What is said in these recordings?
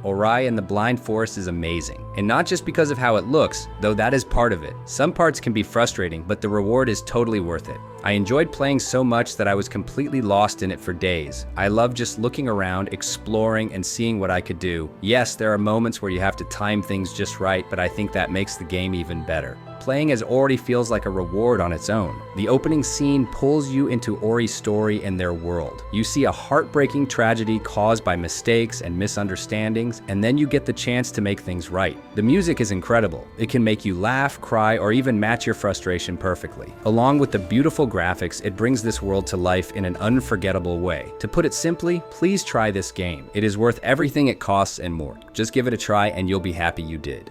Ori and the Blind Forest is amazing. And not just because of how it looks, though that is part of it. Some parts can be frustrating, but the reward is totally worth it. I enjoyed playing so much that I was completely lost in it for days. I love just looking around, exploring, and seeing what I could do. Yes, there are moments where you have to time things just right, but I think that makes the game even better. Playing as Ori feels like a reward on its own. The opening scene pulls you into Ori's story and their world. You see a heartbreaking tragedy caused by mistakes and misunderstandings, and then you get the chance to make things right. The music is incredible. It can make you laugh, cry, or even match your frustration perfectly. Along with the beautiful graphics, it brings this world to life in an unforgettable way. To put it simply, please try this game. It is worth everything it costs and more. Just give it a try and you'll be happy you did.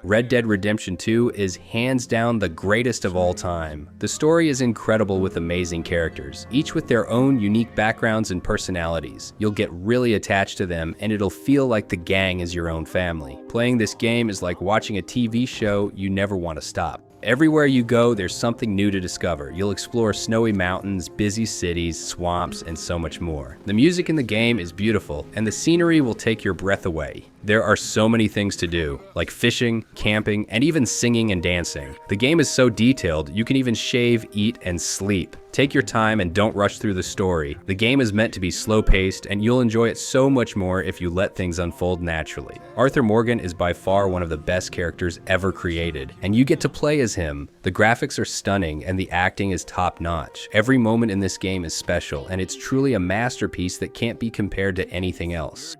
Red Dead Redemption 2 is hands down the greatest of all time. The story is incredible with amazing characters, each with their own unique backgrounds and personalities. You'll get really attached to them and it'll feel like the gang is your own family. Playing this game is like watching a TV show you never want to stop. Everywhere you go, there's something new to discover. You'll explore snowy mountains, busy cities, swamps, and so much more. The music in the game is beautiful, and the scenery will take your breath away. There are so many things to do, like fishing, camping, and even singing and dancing. The game is so detailed, you can even shave, eat, and sleep. Take your time and don't rush through the story. The game is meant to be slow-paced, and you'll enjoy it so much more if you let things unfold naturally. Arthur Morgan is by far one of the best characters ever created, and you get to play as him. The graphics are stunning, and the acting is top-notch. Every moment in this game is special, and it's truly a masterpiece that can't be compared to anything else.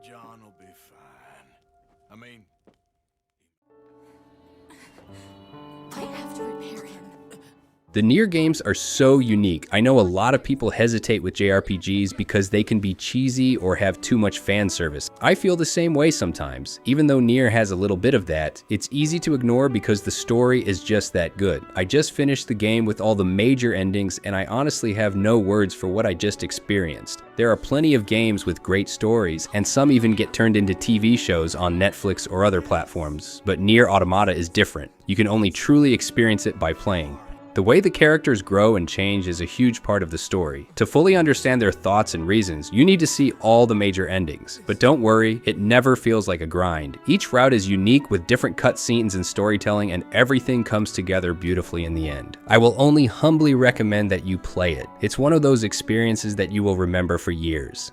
The NieR games are so unique. I know a lot of people hesitate with JRPGs because they can be cheesy or have too much fan service. I feel the same way sometimes. Even though NieR has a little bit of that, it's easy to ignore because the story is just that good. I just finished the game with all the major endings and I honestly have no words for what I just experienced. There are plenty of games with great stories, and some even get turned into TV shows on Netflix or other platforms, but NieR Automata is different. You can only truly experience it by playing. The way the characters grow and change is a huge part of the story. To fully understand their thoughts and reasons, you need to see all the major endings. But don't worry, it never feels like a grind. Each route is unique with different cutscenes and storytelling, and everything comes together beautifully in the end. I will only humbly recommend that you play it. It's one of those experiences that you will remember for years.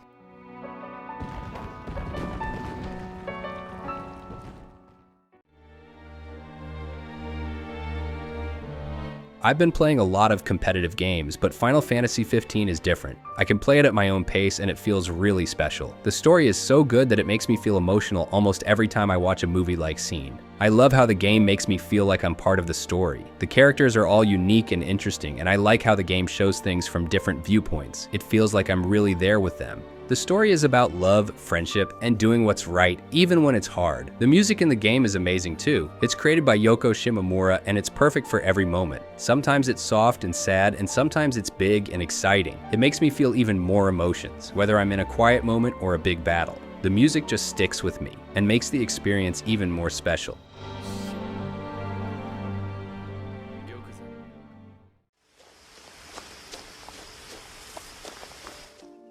I've been playing a lot of competitive games, but Final Fantasy 15 is different. I can play it at my own pace and it feels really special. The story is so good that it makes me feel emotional almost every time I watch a movie-like scene. I love how the game makes me feel like I'm part of the story. The characters are all unique and interesting, and I like how the game shows things from different viewpoints. It feels like I'm really there with them. The story is about love, friendship, and doing what's right, even when it's hard. The music in the game is amazing too. It's created by Yoko Shimomura, and it's perfect for every moment. Sometimes it's soft and sad, and sometimes it's big and exciting. It makes me feel even more emotions, whether I'm in a quiet moment or a big battle. The music just sticks with me, and makes the experience even more special.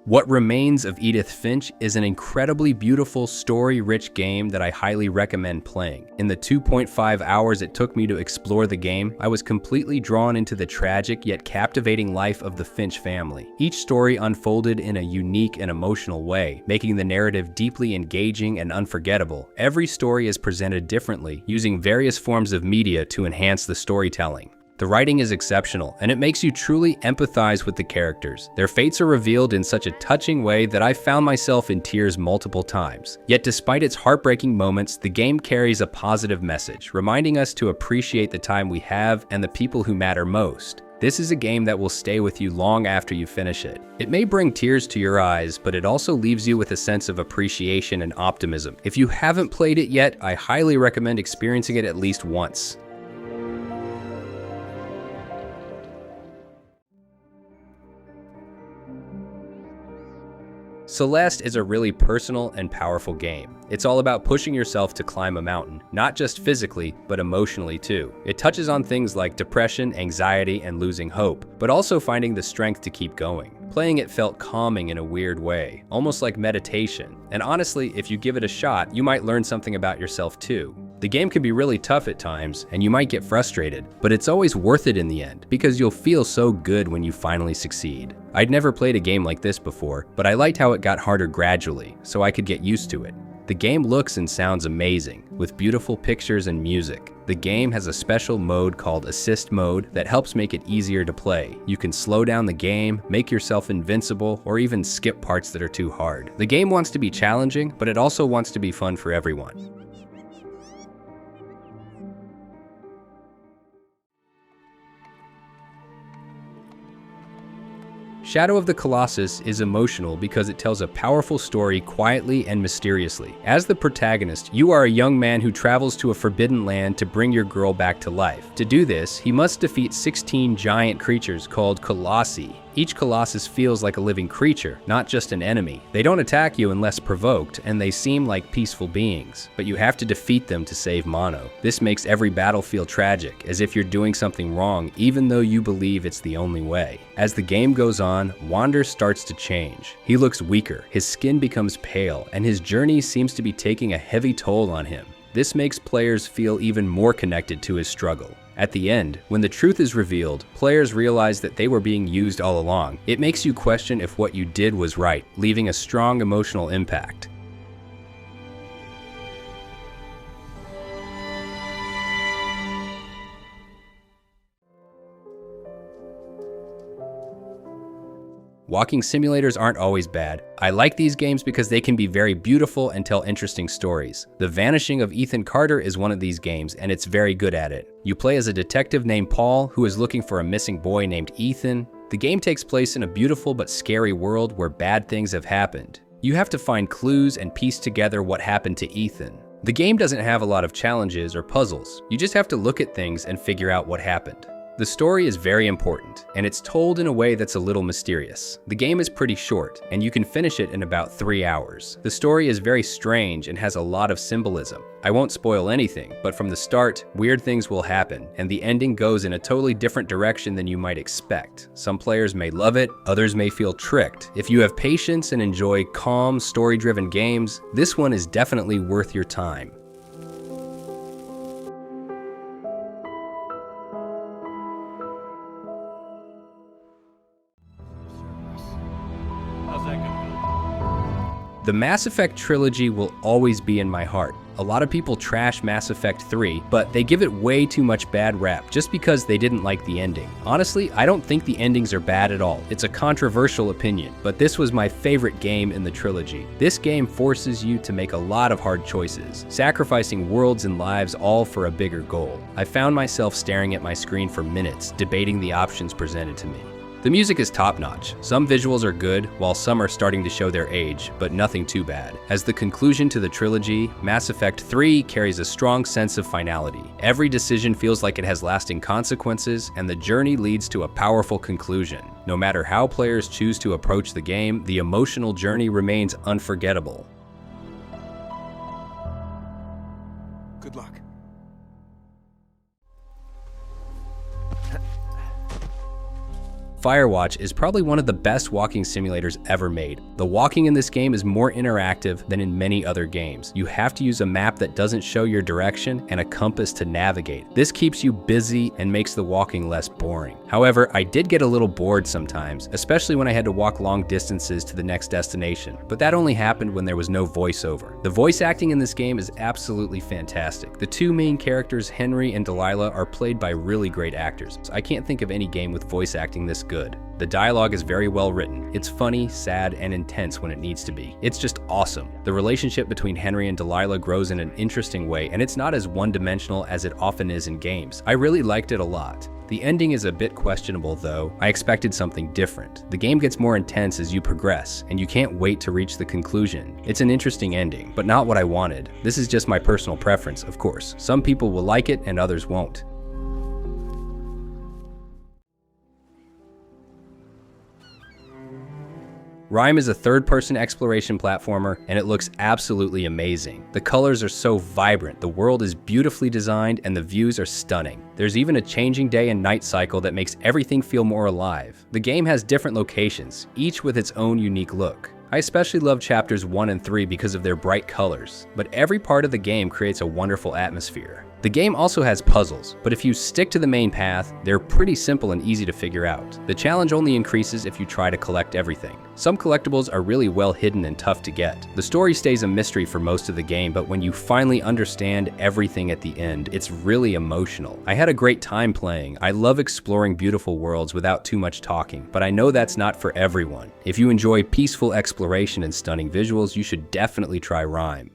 What Remains of Edith Finch is an incredibly beautiful, story-rich game that I highly recommend playing. In the 2.5 hours it took me to explore the game, I was completely drawn into the tragic yet captivating life of the Finch family. Each story unfolded in a unique and emotional way, making the narrative deeply engaging and unforgettable. Every story is presented differently, using various forms of media to enhance the storytelling. The writing is exceptional, and it makes you truly empathize with the characters. Their fates are revealed in such a touching way that I found myself in tears multiple times. Yet despite its heartbreaking moments, the game carries a positive message, reminding us to appreciate the time we have and the people who matter most. This is a game that will stay with you long after you finish it. It may bring tears to your eyes, but it also leaves you with a sense of appreciation and optimism. If you haven't played it yet, I highly recommend experiencing it at least once. Celeste is a really personal and powerful game. It's all about pushing yourself to climb a mountain, not just physically, but emotionally too. It touches on things like depression, anxiety, and losing hope, but also finding the strength to keep going. Playing it felt calming in a weird way, almost like meditation. And honestly, if you give it a shot, you might learn something about yourself too. The game can be really tough at times, and you might get frustrated, but it's always worth it in the end, because you'll feel so good when you finally succeed. I'd never played a game like this before, but I liked how it got harder gradually, so I could get used to it. The game looks and sounds amazing, with beautiful pictures and music. The game has a special mode called Assist Mode that helps make it easier to play. You can slow down the game, make yourself invincible, or even skip parts that are too hard. The game wants to be challenging, but it also wants to be fun for everyone. Shadow of the Colossus is emotional because it tells a powerful story quietly and mysteriously. As the protagonist, you are a young man who travels to a forbidden land to bring your girl back to life. To do this, he must defeat 16 giant creatures called Colossi. Each Colossus feels like a living creature, not just an enemy. They don't attack you unless provoked, and they seem like peaceful beings, but you have to defeat them to save Mono. This makes every battle feel tragic, as if you're doing something wrong, even though you believe it's the only way. As the game goes on, Wander starts to change. He looks weaker, his skin becomes pale, and his journey seems to be taking a heavy toll on him. This makes players feel even more connected to his struggle. At the end, when the truth is revealed, players realize that they were being used all along. It makes you question if what you did was right, leaving a strong emotional impact. Walking simulators aren't always bad. I like these games because they can be very beautiful and tell interesting stories. The Vanishing of Ethan Carter is one of these games, and it's very good at it. You play as a detective named Paul who is looking for a missing boy named Ethan. The game takes place in a beautiful but scary world where bad things have happened. You have to find clues and piece together what happened to Ethan. The game doesn't have a lot of challenges or puzzles. You just have to look at things and figure out what happened. The story is very important, and it's told in a way that's a little mysterious. The game is pretty short, and you can finish it in about 3 hours. The story is very strange and has a lot of symbolism. I won't spoil anything, but from the start, weird things will happen, and the ending goes in a totally different direction than you might expect. Some players may love it, others may feel tricked. If you have patience and enjoy calm, story-driven games, this one is definitely worth your time. The Mass Effect trilogy will always be in my heart. A lot of people trash Mass Effect 3, but they give it way too much bad rap just because they didn't like the ending. Honestly, I don't think the endings are bad at all. It's a controversial opinion, but this was my favorite game in the trilogy. This game forces you to make a lot of hard choices, sacrificing worlds and lives all for a bigger goal. I found myself staring at my screen for minutes, debating the options presented to me. The music is top-notch. Some visuals are good, while some are starting to show their age, but nothing too bad. As the conclusion to the trilogy, Mass Effect 3 carries a strong sense of finality. Every decision feels like it has lasting consequences, and the journey leads to a powerful conclusion. No matter how players choose to approach the game, the emotional journey remains unforgettable. Good luck. Firewatch is probably one of the best walking simulators ever made. The walking in this game is more interactive than in many other games. You have to use a map that doesn't show your direction and a compass to navigate. This keeps you busy and makes the walking less boring. However, I did get a little bored sometimes, especially when I had to walk long distances to the next destination, but that only happened when there was no voiceover. The voice acting in this game is absolutely fantastic. The two main characters, Henry and Delilah, are played by really great actors. I can't think of any game with voice acting this good. The dialogue is very well written. It's funny, sad, and intense when it needs to be. It's just awesome. The relationship between Henry and Delilah grows in an interesting way, and it's not as one-dimensional as it often is in games. I really liked it a lot. The ending is a bit questionable though. I expected something different. The game gets more intense as you progress, and you can't wait to reach the conclusion. It's an interesting ending, but not what I wanted. This is just my personal preference, of course. Some people will like it and others won't. Rime is a third-person exploration platformer, and it looks absolutely amazing. The colors are so vibrant, the world is beautifully designed, and the views are stunning. There's even a changing day and night cycle that makes everything feel more alive. The game has different locations, each with its own unique look. I especially love chapters 1 and 3 because of their bright colors, but every part of the game creates a wonderful atmosphere. The game also has puzzles, but if you stick to the main path, they're pretty simple and easy to figure out. The challenge only increases if you try to collect everything. Some collectibles are really well hidden and tough to get. The story stays a mystery for most of the game, but when you finally understand everything at the end, it's really emotional. I had a great time playing. I love exploring beautiful worlds without too much talking, but I know that's not for everyone. If you enjoy peaceful exploration and stunning visuals, you should definitely try Rime.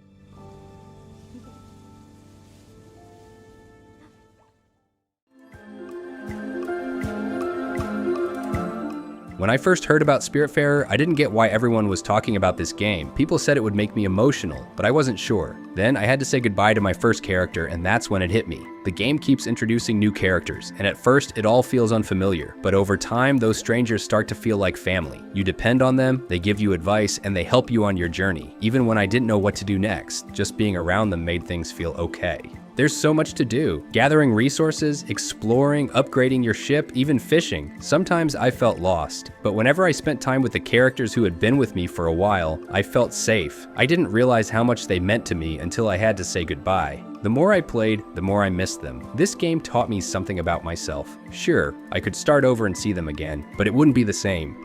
When I first heard about Spiritfarer, I didn't get why everyone was talking about this game. People said it would make me emotional, but I wasn't sure. Then I had to say goodbye to my first character, and that's when it hit me. The game keeps introducing new characters, and at first it all feels unfamiliar, but over time those strangers start to feel like family. You depend on them, they give you advice, and they help you on your journey. Even when I didn't know what to do next, just being around them made things feel okay. There's so much to do. Gathering resources, exploring, upgrading your ship, even fishing. Sometimes I felt lost, but whenever I spent time with the characters who had been with me for a while, I felt safe. I didn't realize how much they meant to me until I had to say goodbye. The more I played, the more I missed them. This game taught me something about myself. Sure, I could start over and see them again, but it wouldn't be the same.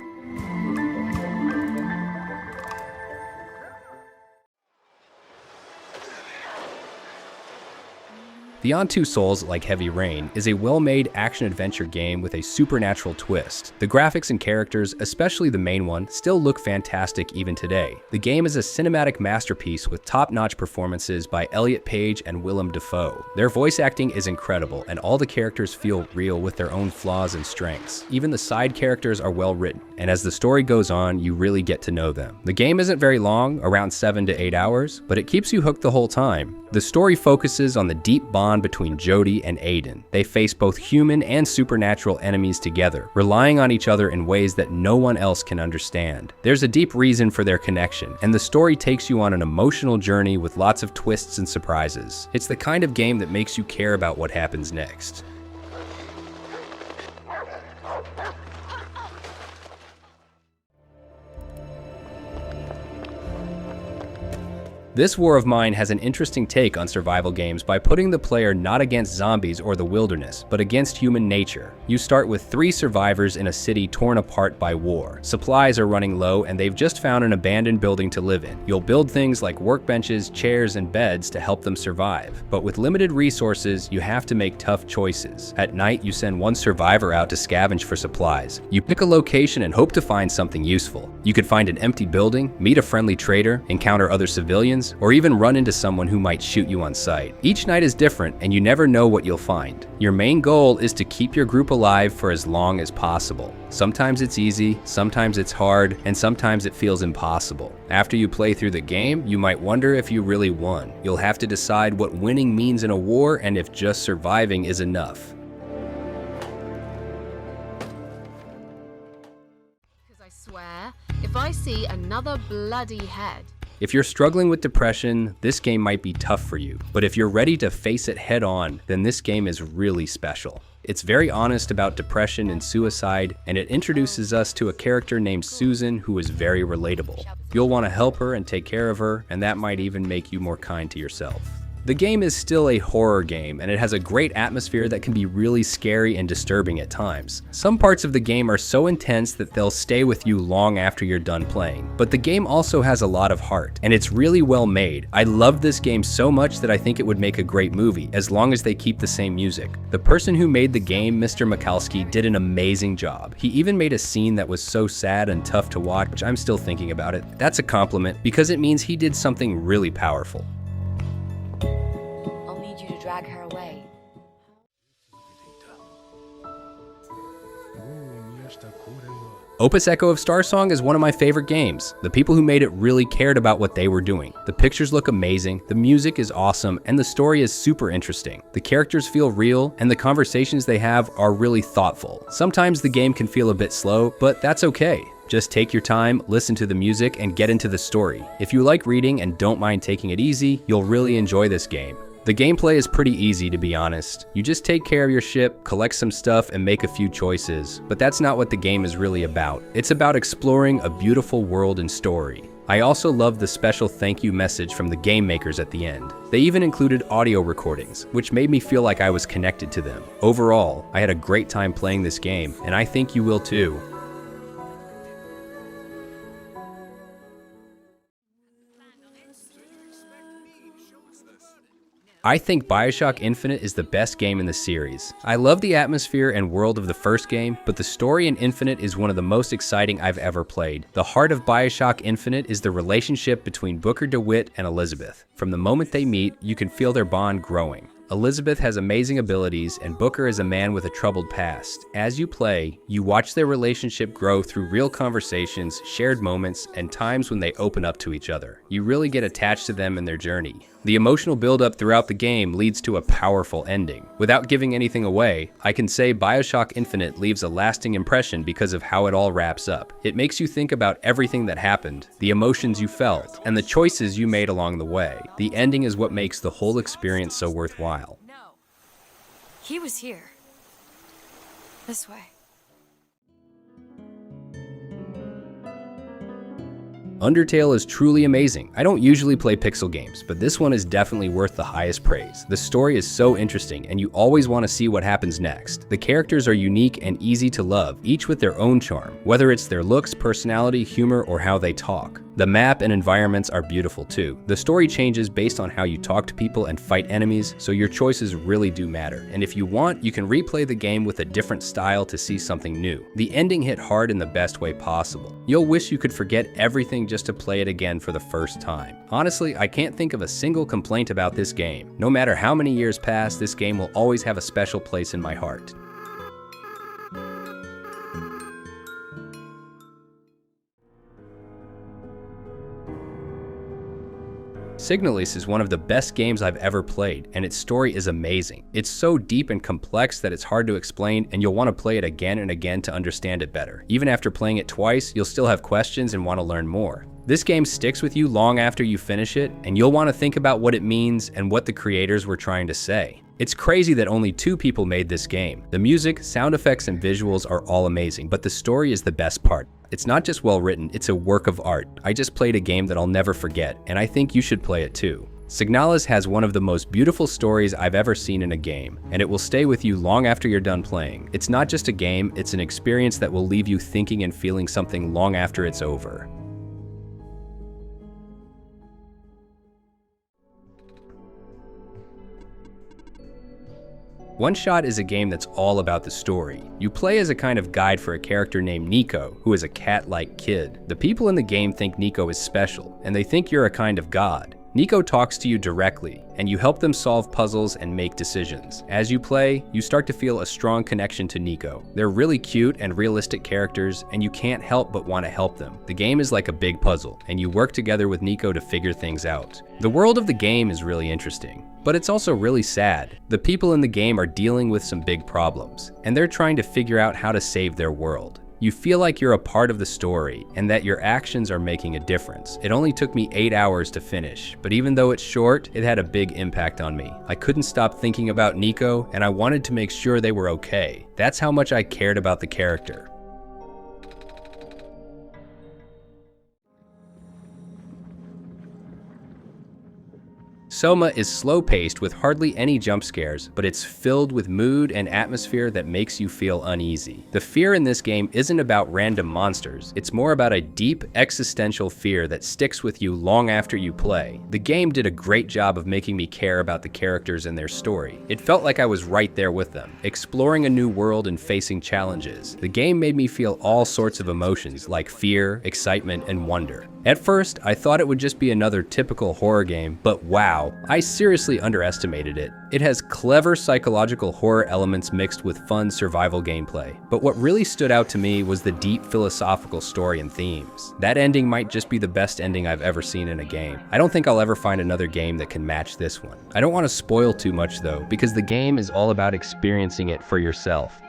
Beyond Two Souls, like Heavy Rain, is a well-made action-adventure game with a supernatural twist. The graphics and characters, especially the main one, still look fantastic even today. The game is a cinematic masterpiece with top-notch performances by Elliot Page and Willem Dafoe. Their voice acting is incredible, and all the characters feel real with their own flaws and strengths. Even the side characters are well written, and as the story goes on, you really get to know them. The game isn't very long, around 7 to 8 hours, but it keeps you hooked the whole time. The story focuses on the deep bond between Jodie and Aiden. They face both human and supernatural enemies together, relying on each other in ways that no one else can understand. There's a deep reason for their connection, and the story takes you on an emotional journey with lots of twists and surprises. It's the kind of game that makes you care about what happens next. This War of Mine has an interesting take on survival games by putting the player not against zombies or the wilderness, but against human nature. You start with 3 survivors in a city torn apart by war. Supplies are running low, and they've just found an abandoned building to live in. You'll build things like workbenches, chairs, and beds to help them survive. But with limited resources, you have to make tough choices. At night, you send one survivor out to scavenge for supplies. You pick a location and hope to find something useful. You could find an empty building, meet a friendly trader, encounter other civilians, or even run into someone who might shoot you on sight. Each night is different, and you never know what you'll find. Your main goal is to keep your group alive for as long as possible. Sometimes it's easy, sometimes it's hard, and sometimes it feels impossible. After you play through the game, you might wonder if you really won. You'll have to decide what winning means in a war and if just surviving is enough. Because I swear, if I see another bloody head. If you're struggling with depression, this game might be tough for you, but if you're ready to face it head on, then this game is really special. It's very honest about depression and suicide, and it introduces us to a character named Susan who is very relatable. You'll want to help her and take care of her, and that might even make you more kind to yourself. The game is still a horror game, and it has a great atmosphere that can be really scary and disturbing at times. Some parts of the game are so intense that they'll stay with you long after you're done playing. But the game also has a lot of heart, and it's really well made. I loved this game so much that I think it would make a great movie, as long as they keep the same music. The person who made the game, Mr. Mikalski, did an amazing job. He even made a scene that was so sad and tough to watch, which I'm still thinking about it. That's a compliment, because it means he did something really powerful. Drag her away. Opus Echo of Starsong is one of my favorite games. The people who made it really cared about what they were doing. The pictures look amazing, the music is awesome, and the story is super interesting. The characters feel real, and the conversations they have are really thoughtful. Sometimes the game can feel a bit slow, but that's okay. Just take your time, listen to the music, and get into the story. If you like reading and don't mind taking it easy, you'll really enjoy this game. The gameplay is pretty easy, to be honest. You just take care of your ship, collect some stuff, and make a few choices. But that's not what the game is really about. It's about exploring a beautiful world and story. I also love the special thank you message from the game makers at the end. They even included audio recordings, which made me feel like I was connected to them. Overall, I had a great time playing this game, and I think you will too. I think Bioshock Infinite is the best game in the series. I love the atmosphere and world of the first game, but the story in Infinite is one of the most exciting I've ever played. The heart of Bioshock Infinite is the relationship between Booker DeWitt and Elizabeth. From the moment they meet, you can feel their bond growing. Elizabeth has amazing abilities, and Booker is a man with a troubled past. As you play, you watch their relationship grow through real conversations, shared moments, and times when they open up to each other. You really get attached to them and their journey. The emotional buildup throughout the game leads to a powerful ending. Without giving anything away, I can say Bioshock Infinite leaves a lasting impression because of how it all wraps up. It makes you think about everything that happened, the emotions you felt, and the choices you made along the way. The ending is what makes the whole experience so worthwhile. No. He was here. This way. Undertale is truly amazing. I don't usually play pixel games, but this one is definitely worth the highest praise. The story is so interesting, and you always want to see what happens next. The characters are unique and easy to love, each with their own charm, whether it's their looks, personality, humor, or how they talk. The map and environments are beautiful too. The story changes based on how you talk to people and fight enemies, so your choices really do matter. And if you want, you can replay the game with a different style to see something new. The ending hit hard in the best way possible. You'll wish you could forget everything just to play it again for the first time. Honestly, I can't think of a single complaint about this game. No matter how many years pass, this game will always have a special place in my heart. Signalis is one of the best games I've ever played, and its story is amazing. It's so deep and complex that it's hard to explain, and you'll want to play it again and again to understand it better. Even after playing it twice, you'll still have questions and want to learn more. This game sticks with you long after you finish it, and you'll want to think about what it means and what the creators were trying to say. It's crazy that only 2 people made this game. The music, sound effects, and visuals are all amazing, but the story is the best part. It's not just well written, it's a work of art. I just played a game that I'll never forget, and I think you should play it too. Signalis has one of the most beautiful stories I've ever seen in a game, and it will stay with you long after you're done playing. It's not just a game, it's an experience that will leave you thinking and feeling something long after it's over. Oneshot is a game that's all about the story. You play as a kind of guide for a character named Nico, who is a cat-like kid. The people in the game think Nico is special, and they think you're a kind of god. Nico talks to you directly, and you help them solve puzzles and make decisions. As you play, you start to feel a strong connection to Nico. They're really cute and realistic characters, and you can't help but want to help them. The game is like a big puzzle, and you work together with Nico to figure things out. The world of the game is really interesting, but it's also really sad. The people in the game are dealing with some big problems, and they're trying to figure out how to save their world. You feel like you're a part of the story and that your actions are making a difference. It only took me 8 hours to finish, but even though it's short, it had a big impact on me. I couldn't stop thinking about Nico, and I wanted to make sure they were okay. That's how much I cared about the character. Soma is slow-paced with hardly any jump scares, but it's filled with mood and atmosphere that makes you feel uneasy. The fear in this game isn't about random monsters, it's more about a deep, existential fear that sticks with you long after you play. The game did a great job of making me care about the characters and their story. It felt like I was right there with them, exploring a new world and facing challenges. The game made me feel all sorts of emotions like fear, excitement, and wonder. At first, I thought it would just be another typical horror game, but wow, I seriously underestimated it. It has clever psychological horror elements mixed with fun survival gameplay. But what really stood out to me was the deep philosophical story and themes. That ending might just be the best ending I've ever seen in a game. I don't think I'll ever find another game that can match this one. I don't want to spoil too much though, because the game is all about experiencing it for yourself.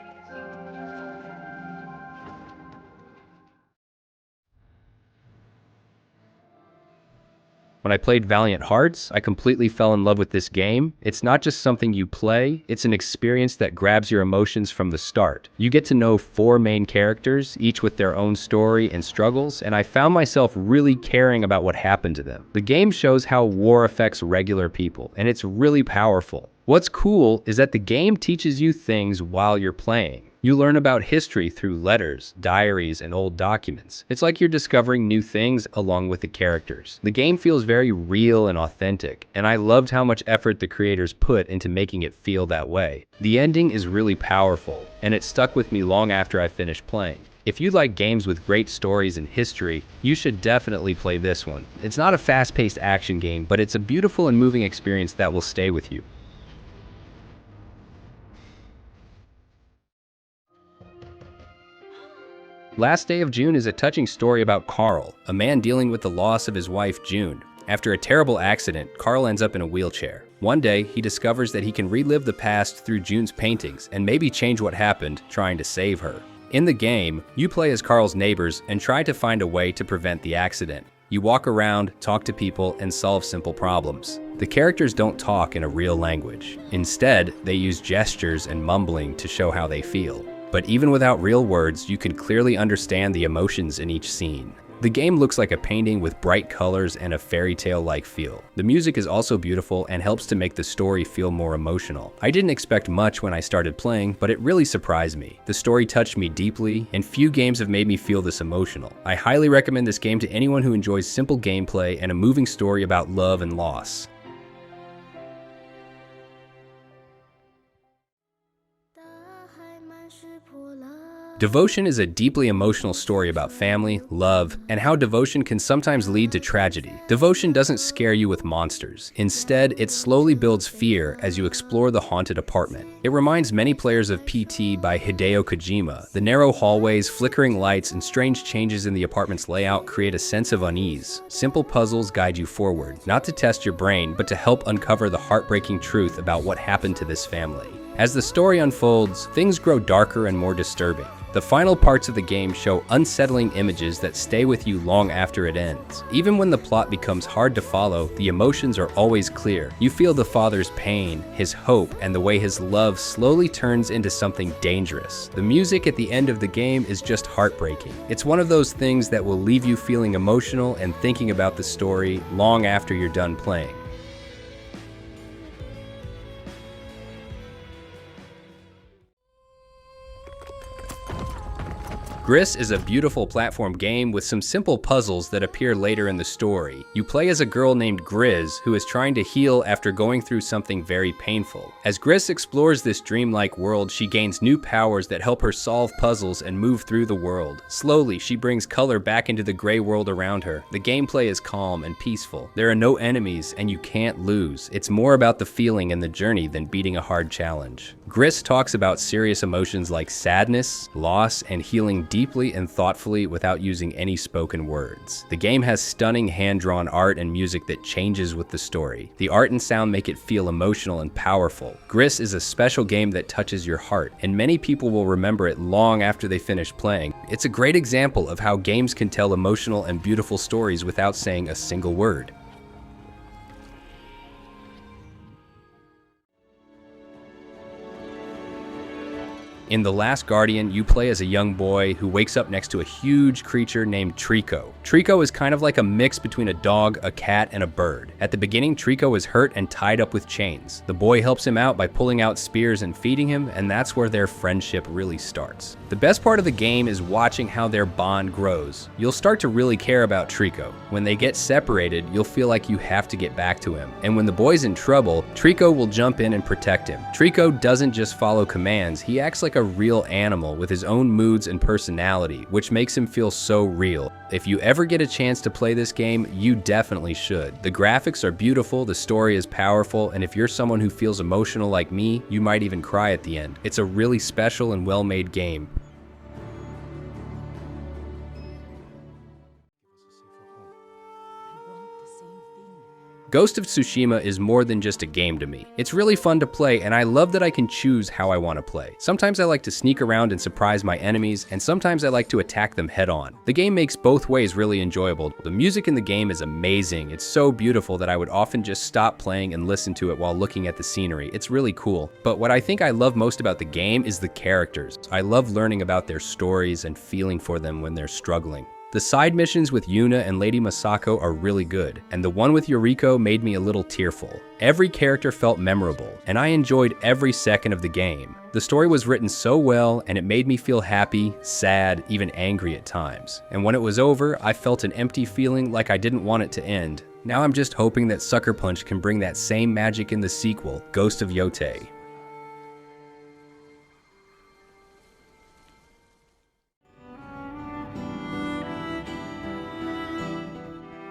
When I played Valiant Hearts, I completely fell in love with this game. It's not just something you play, it's an experience that grabs your emotions from the start. You get to know 4 main characters, each with their own story and struggles, and I found myself really caring about what happened to them. The game shows how war affects regular people, and it's really powerful. What's cool is that the game teaches you things while you're playing. You learn about history through letters, diaries, and old documents. It's like you're discovering new things along with the characters. The game feels very real and authentic, and I loved how much effort the creators put into making it feel that way. The ending is really powerful, and it stuck with me long after I finished playing. If you like games with great stories and history, you should definitely play this one. It's not a fast-paced action game, but it's a beautiful and moving experience that will stay with you. Last Day of June is a touching story about Carl, a man dealing with the loss of his wife June. After a terrible accident, Carl ends up in a wheelchair. One day, he discovers that he can relive the past through June's paintings and maybe change what happened, trying to save her. In the game, you play as Carl's neighbors and try to find a way to prevent the accident. You walk around, talk to people, and solve simple problems. The characters don't talk in a real language. Instead, they use gestures and mumbling to show how they feel. But even without real words, you can clearly understand the emotions in each scene. The game looks like a painting with bright colors and a fairy tale-like feel. The music is also beautiful and helps to make the story feel more emotional. I didn't expect much when I started playing, but it really surprised me. The story touched me deeply, and few games have made me feel this emotional. I highly recommend this game to anyone who enjoys simple gameplay and a moving story about love and loss. Devotion is a deeply emotional story about family, love, and how devotion can sometimes lead to tragedy. Devotion doesn't scare you with monsters. Instead, it slowly builds fear as you explore the haunted apartment. It reminds many players of PT by Hideo Kojima. The narrow hallways, flickering lights, and strange changes in the apartment's layout create a sense of unease. Simple puzzles guide you forward, not to test your brain, but to help uncover the heartbreaking truth about what happened to this family. As the story unfolds, things grow darker and more disturbing. The final parts of the game show unsettling images that stay with you long after it ends. Even when the plot becomes hard to follow, the emotions are always clear. You feel the father's pain, his hope, and the way his love slowly turns into something dangerous. The music at the end of the game is just heartbreaking. It's one of those things that will leave you feeling emotional and thinking about the story long after you're done playing. Gris is a beautiful platform game with some simple puzzles that appear later in the story. You play as a girl named Gris who is trying to heal after going through something very painful. As Gris explores this dreamlike world, she gains new powers that help her solve puzzles and move through the world. Slowly, she brings color back into the gray world around her. The gameplay is calm and peaceful. There are no enemies and you can't lose. It's more about the feeling and the journey than beating a hard challenge. Gris talks about serious emotions like sadness, loss, and healing deeply and thoughtfully without using any spoken words. The game has stunning hand-drawn art and music that changes with the story. The art and sound make it feel emotional and powerful. Gris is a special game that touches your heart, and many people will remember it long after they finish playing. It's a great example of how games can tell emotional and beautiful stories without saying a single word. In The Last Guardian, you play as a young boy who wakes up next to a huge creature named Trico. Trico is kind of like a mix between a dog, a cat, and a bird. At the beginning, Trico is hurt and tied up with chains. The boy helps him out by pulling out spears and feeding him, and that's where their friendship really starts. The best part of the game is watching how their bond grows. You'll start to really care about Trico. When they get separated, you'll feel like you have to get back to him. And when the boy's in trouble, Trico will jump in and protect him. Trico doesn't just follow commands, he acts like a real animal with his own moods and personality, which makes him feel so real. If you ever get a chance to play this game, you definitely should. The graphics are beautiful, the story is powerful, and if you're someone who feels emotional like me, you might even cry at the end. It's a really special and well-made game. Ghost of Tsushima is more than just a game to me. It's really fun to play, and I love that I can choose how I want to play. Sometimes I like to sneak around and surprise my enemies, and sometimes I like to attack them head on. The game makes both ways really enjoyable. The music in the game is amazing. It's so beautiful that I would often just stop playing and listen to it while looking at the scenery. It's really cool. But what I think I love most about the game is the characters. I love learning about their stories and feeling for them when they're struggling. The side missions with Yuna and Lady Masako are really good, and the one with Yuriko made me a little tearful. Every character felt memorable, and I enjoyed every second of the game. The story was written so well, and it made me feel happy, sad, even angry at times. And when it was over, I felt an empty feeling like I didn't want it to end. Now I'm just hoping that Sucker Punch can bring that same magic in the sequel, Ghost of Yotei.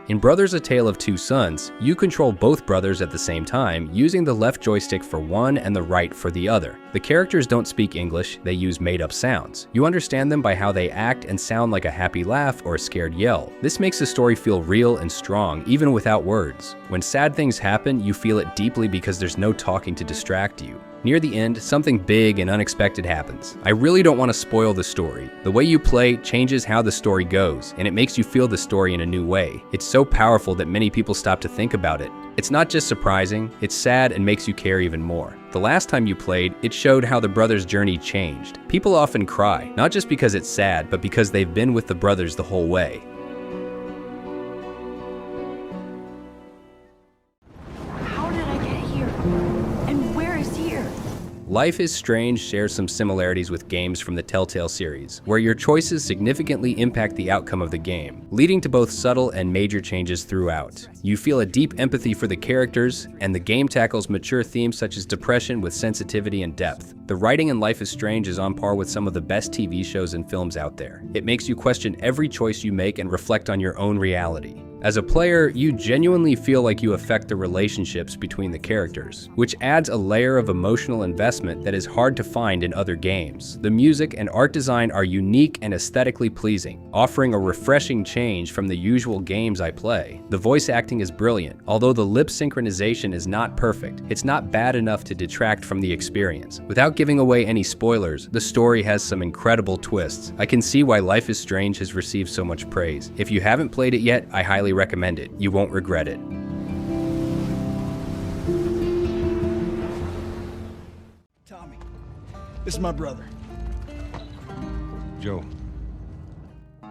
In Brothers: A Tale of Two Sons, you control both brothers at the same time, using the left joystick for one and the right for the other. The characters don't speak English, they use made-up sounds. You understand them by how they act and sound like a happy laugh or a scared yell. This makes the story feel real and strong, even without words. When sad things happen, you feel it deeply because there's no talking to distract you. Near the end, something big and unexpected happens. I really don't want to spoil the story. The way you play changes how the story goes, and it makes you feel the story in a new way. It's so powerful that many people stop to think about it. It's not just surprising, it's sad and makes you care even more. The last time you played, it showed how the brothers' journey changed. People often cry, not just because it's sad, but because they've been with the brothers the whole way. How did I get here? And where is here? Life is Strange shares some similarities with games from the Telltale series, where your choices significantly impact the outcome of the game, leading to both subtle and major changes throughout. You feel a deep empathy for the characters, and the game tackles mature themes such as depression with sensitivity and depth. The writing in Life is Strange is on par with some of the best TV shows and films out there. It makes you question every choice you make and reflect on your own reality. As a player, you genuinely feel like you affect the relationships between the characters, which adds a layer of emotional investment that is hard to find in other games. The music and art design are unique and aesthetically pleasing, offering a refreshing change from the usual games I play. The voice acting is brilliant. Although the lip synchronization is not perfect, it's not bad enough to detract from the experience. Without giving away any spoilers, the story has some incredible twists. I can see why Life is Strange has received so much praise. If you haven't played it yet, I highly recommend it. You won't regret it. Tommy, this is my brother. Joe.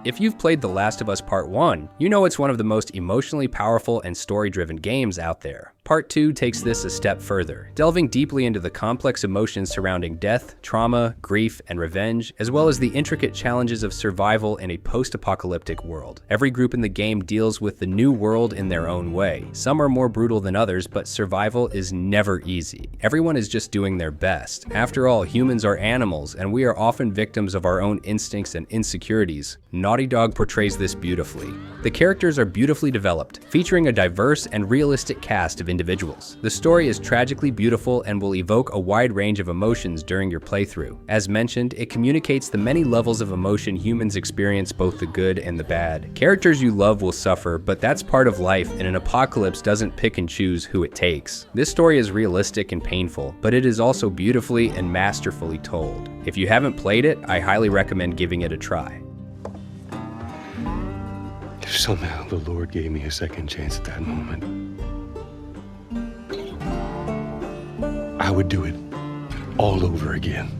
If you've played The Last of Us Part 1, you know it's one of the most emotionally powerful and story-driven games out there. Part 2 takes this a step further, delving deeply into the complex emotions surrounding death, trauma, grief, and revenge, as well as the intricate challenges of survival in a post-apocalyptic world. Every group in the game deals with the new world in their own way. Some are more brutal than others, but survival is never easy. Everyone is just doing their best. After all, humans are animals, and we are often victims of our own instincts and insecurities. Naughty Dog portrays this beautifully. The characters are beautifully developed, featuring a diverse and realistic cast of individuals. The story is tragically beautiful and will evoke a wide range of emotions during your playthrough. As mentioned, it communicates the many levels of emotion humans experience, both the good and the bad. Characters you love will suffer, but that's part of life, and an apocalypse doesn't pick and choose who it takes. This story is realistic and painful, but it is also beautifully and masterfully told. If you haven't played it, I highly recommend giving it a try. If somehow the Lord gave me a second chance at that moment, I would do it all over again.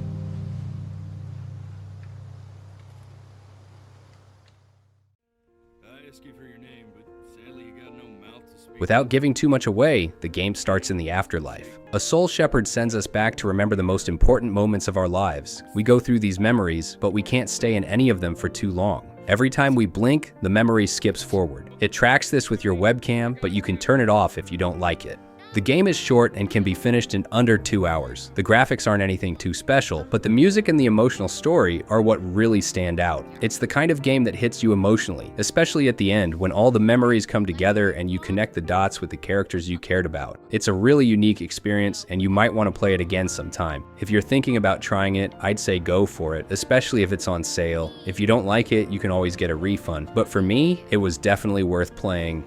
I ask you for your name, but sadly you got no mouth to speak. Without giving too much away, the game starts in the afterlife. A soul shepherd sends us back to remember the most important moments of our lives. We go through these memories, but we can't stay in any of them for too long. Every time we blink, the memory skips forward. It tracks this with your webcam, but you can turn it off if you don't like it. The game is short and can be finished in under 2 hours. The graphics aren't anything too special, but the music and the emotional story are what really stand out. It's the kind of game that hits you emotionally, especially at the end when all the memories come together and you connect the dots with the characters you cared about. It's a really unique experience, and you might want to play it again sometime. If you're thinking about trying it, I'd say go for it, especially if it's on sale. If you don't like it, you can always get a refund. But for me, it was definitely worth playing.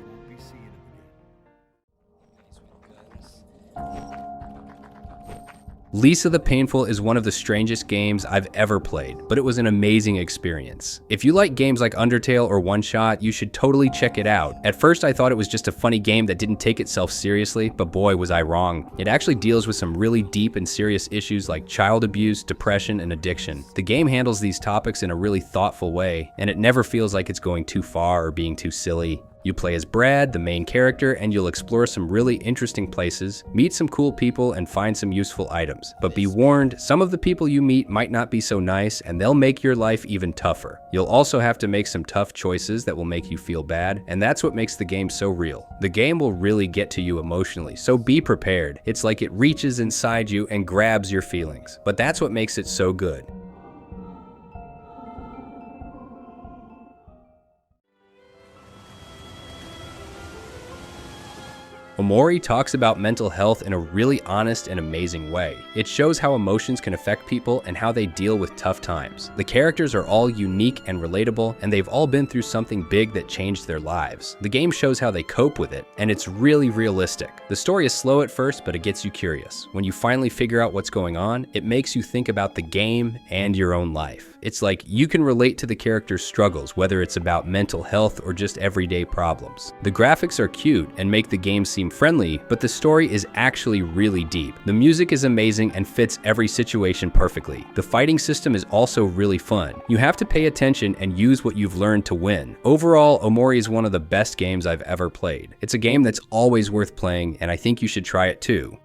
Lisa the Painful is one of the strangest games I've ever played, but it was an amazing experience. If you like games like Undertale or Oneshot, you should totally check it out. At first I thought it was just a funny game that didn't take itself seriously, but boy was I wrong. It actually deals with some really deep and serious issues like child abuse, depression, and addiction. The game handles these topics in a really thoughtful way, and it never feels like it's going too far or being too silly. You play as Brad, the main character, and you'll explore some really interesting places, meet some cool people, and find some useful items. But be warned, some of the people you meet might not be so nice, and they'll make your life even tougher. You'll also have to make some tough choices that will make you feel bad, and that's what makes the game so real. The game will really get to you emotionally, so be prepared. It's like it reaches inside you and grabs your feelings. But that's what makes it so good. Omori talks about mental health in a really honest and amazing way. It shows how emotions can affect people and how they deal with tough times. The characters are all unique and relatable, and they've all been through something big that changed their lives. The game shows how they cope with it, and it's really realistic. The story is slow at first, but it gets you curious. When you finally figure out what's going on, it makes you think about the game and your own life. It's like you can relate to the characters' struggles, whether it's about mental health or just everyday problems. The graphics are cute and make the game seem friendly, but the story is actually really deep. The music is amazing and fits every situation perfectly. The fighting system is also really fun. You have to pay attention and use what you've learned to win. Overall, Omori is one of the best games I've ever played. It's a game that's always worth playing, and I think you should try it too.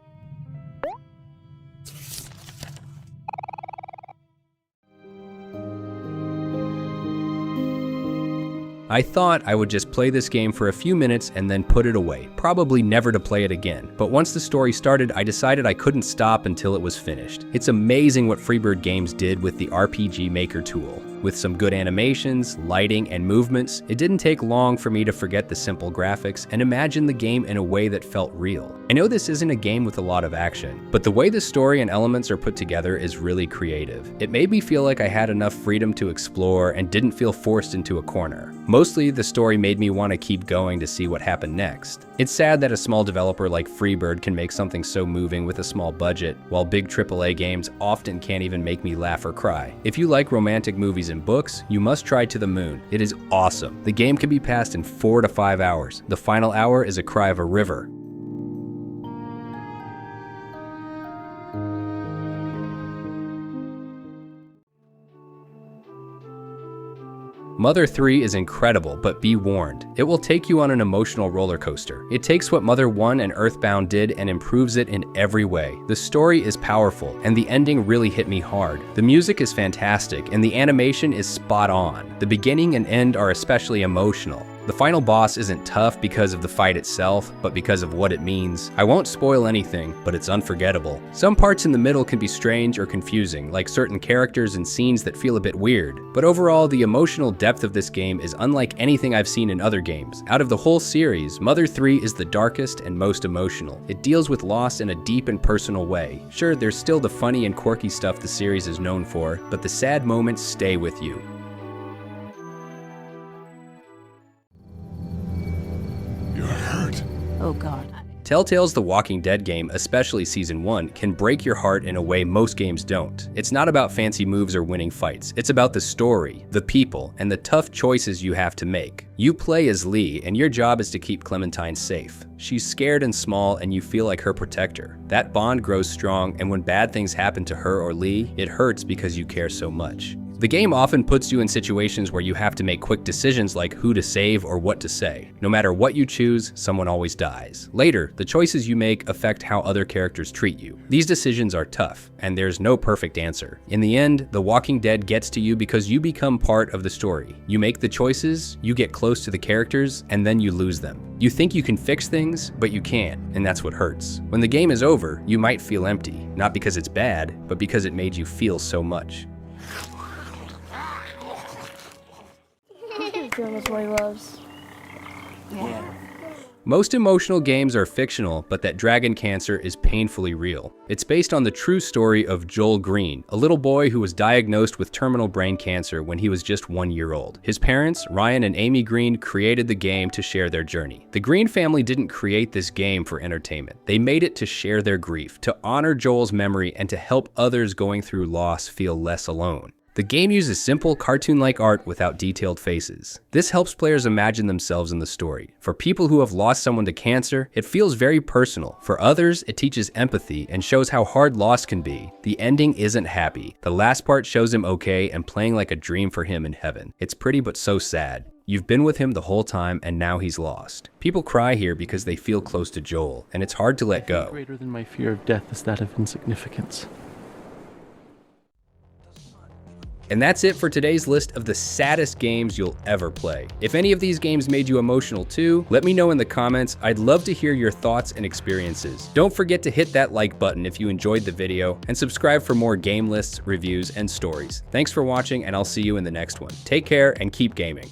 I thought I would just play this game for a few minutes and then put it away, probably never to play it again. But once the story started, I decided I couldn't stop until it was finished. It's amazing what Freebird Games did with the RPG Maker tool. With some good animations, lighting, and movements, it didn't take long for me to forget the simple graphics and imagine the game in a way that felt real. I know this isn't a game with a lot of action, but the way the story and elements are put together is really creative. It made me feel like I had enough freedom to explore and didn't feel forced into a corner. Mostly, the story made me want to keep going to see what happened next. It's sad that a small developer like Freebird can make something so moving with a small budget, while big AAA games often can't even make me laugh or cry. If you like romantic movies and books, you must try To the Moon. It is awesome. The game can be passed in 4 to 5 hours. The final hour is a cry of a river. Mother 3 is incredible, but be warned. It will take you on an emotional roller coaster. It takes what Mother 1 and Earthbound did and improves it in every way. The story is powerful, and the ending really hit me hard. The music is fantastic, and the animation is spot on. The beginning and end are especially emotional. The final boss isn't tough because of the fight itself, but because of what it means. I won't spoil anything, but it's unforgettable. Some parts in the middle can be strange or confusing, like certain characters and scenes that feel a bit weird. But overall, the emotional depth of this game is unlike anything I've seen in other games. Out of the whole series, Mother 3 is the darkest and most emotional. It deals with loss in a deep and personal way. Sure, there's still the funny and quirky stuff the series is known for, but the sad moments stay with you. Oh God. Telltale's The Walking Dead game, especially Season 1, can break your heart in a way most games don't. It's not about fancy moves or winning fights. It's about the story, the people, and the tough choices you have to make. You play as Lee, and your job is to keep Clementine safe. She's scared and small, and you feel like her protector. That bond grows strong, and when bad things happen to her or Lee, it hurts because you care so much. The game often puts you in situations where you have to make quick decisions like who to save or what to say. No matter what you choose, someone always dies. Later, the choices you make affect how other characters treat you. These decisions are tough, and there's no perfect answer. In the end, The Walking Dead gets to you because you become part of the story. You make the choices, you get close to the characters, and then you lose them. You think you can fix things, but you can't, and that's what hurts. When the game is over, you might feel empty, not because it's bad, but because it made you feel so much. That's what he loves. Yeah. Most emotional games are fictional, but that dragon cancer is painfully real. It's based on the true story of Joel Green, a little boy who was diagnosed with terminal brain cancer when he was just 1 year old. His parents, Ryan and Amy Green, created the game to share their journey. The Green family didn't create this game for entertainment. They made it to share their grief, to honor Joel's memory, and to help others going through loss feel less alone. The game uses simple, cartoon-like art without detailed faces. This helps players imagine themselves in the story. For people who have lost someone to cancer, it feels very personal. For others, it teaches empathy and shows how hard loss can be. The ending isn't happy. The last part shows him okay and playing like a dream for him in heaven. It's pretty but so sad. You've been with him the whole time and now he's lost. People cry here because they feel close to Joel, and it's hard to let go. Greater than my fear of death is that of insignificance. And that's it for today's list of the saddest games you'll ever play. If any of these games made you emotional too, let me know in the comments. I'd love to hear your thoughts and experiences. Don't forget to hit that like button if you enjoyed the video, and subscribe for more game lists, reviews, and stories. Thanks for watching, and I'll see you in the next one. Take care and keep gaming.